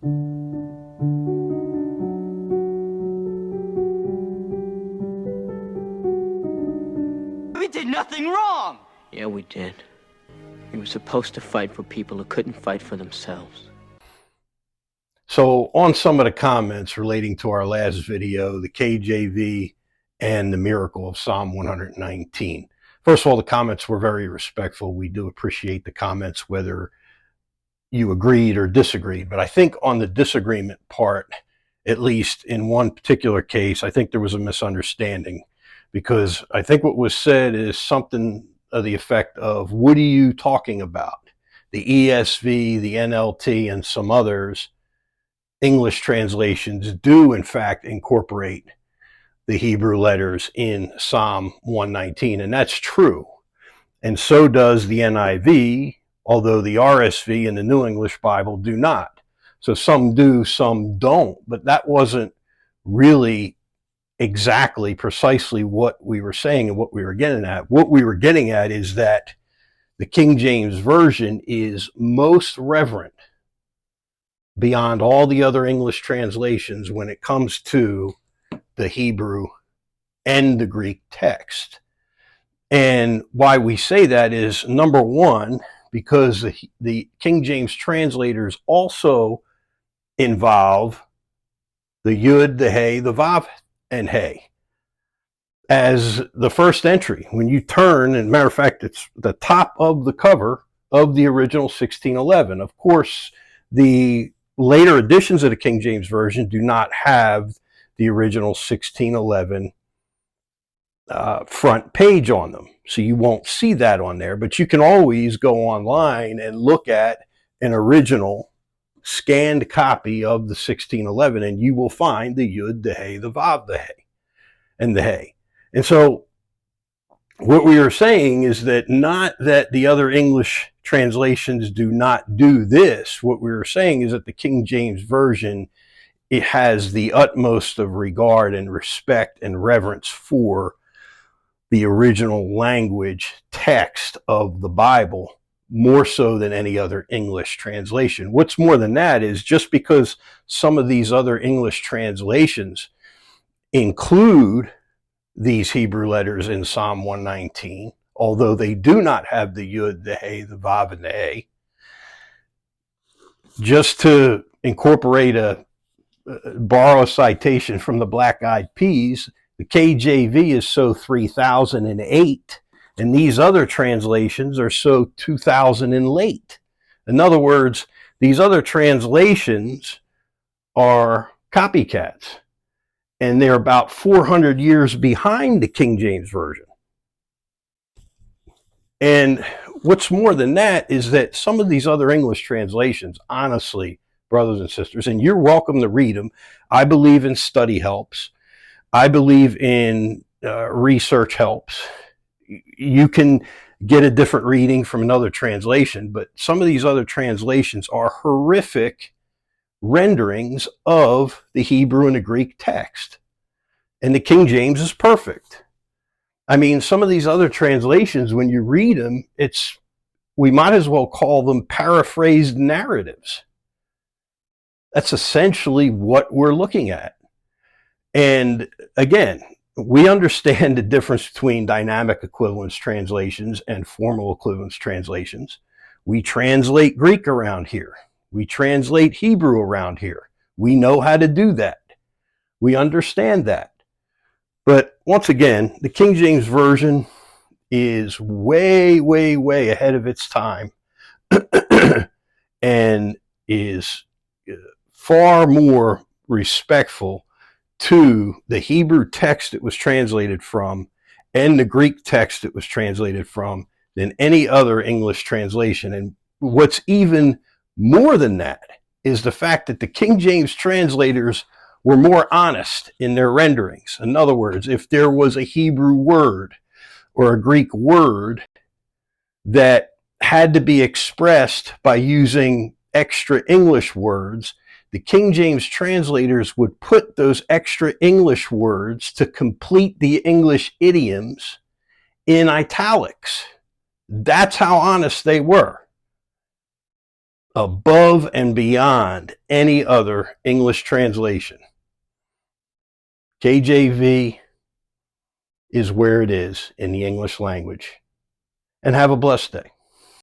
We did nothing wrong! Yeah, we did. We were supposed to fight for people who couldn't fight for themselves. So on some of the comments relating to our last video, the KJV and the miracle of Psalm 119. First of all, the comments were very respectful. We do appreciate the comments, whether you agreed or disagreed. But I think on the disagreement part, at least in one particular case, I think there was a misunderstanding, because I think what was said is something of the effect of, what are you talking about? The ESV, the NLT, and some others, English translations do in fact incorporate the Hebrew letters in Psalm 119, and that's true. And so does the NIV, although the RSV and the New English Bible do not. So some do, some don't, but that wasn't really exactly precisely what we were saying and what we were getting at. What we were getting at is that the King James Version is most reverent beyond all the other English translations when it comes to the Hebrew and the Greek text. And why we say that is, number one, because the King James translators also involve the Yud, the Hey, the Vav, and Hey as the first entry. When you turn, and matter of fact, it's the top of the cover of the original 1611. Of course, the later editions of the King James Version do not have the original 1611 front page on them, so you won't see that on there. But you can always go online and look at an original scanned copy of the 1611, and you will find the Yud, the Hey, the Vav, the Hey, and the Hey. And so what we are saying is that not that the other English translations do not do this. What we are saying is that the King James Version, it has the utmost of regard and respect and reverence for the original language text of the Bible, more so than any other English translation. What's more than that is, just because some of these other English translations include these Hebrew letters in Psalm 119, although they do not have the Yud, the Hey, the Vav, and the Hey, just to incorporate borrow a citation from the Black Eyed Peas, the KJV is so 3008, and these other translations are so 2000 and late. In other words, these other translations are copycats, and they're about 400 years behind the King James Version. And what's more than that is that some of these other English translations, honestly, brothers and sisters, and you're welcome to read them. I believe in study helps. I believe in research helps. You can get a different reading from another translation, but some of these other translations are horrific renderings of the Hebrew and the Greek text. And the King James is perfect. I mean, some of these other translations, when you read them, we might as well call them paraphrased narratives. That's essentially what we're looking at. And again, we understand the difference between dynamic equivalence translations and formal equivalence translations. We translate Greek around here. We translate Hebrew around here. We know how to do that. We understand that. But once again, the King James Version is way, way, way ahead of its time and is far more respectful to the Hebrew text it was translated from and the Greek text it was translated from than any other English translation. And what's even more than that is the fact that the King James translators were more honest in their renderings. In other words, if there was a Hebrew word or a Greek word that had to be expressed by using extra English words, the King James translators would put those extra English words to complete the English idioms in italics. That's how honest they were. above and beyond any other English translation. KJV is where it is in the English language. And have a blessed day.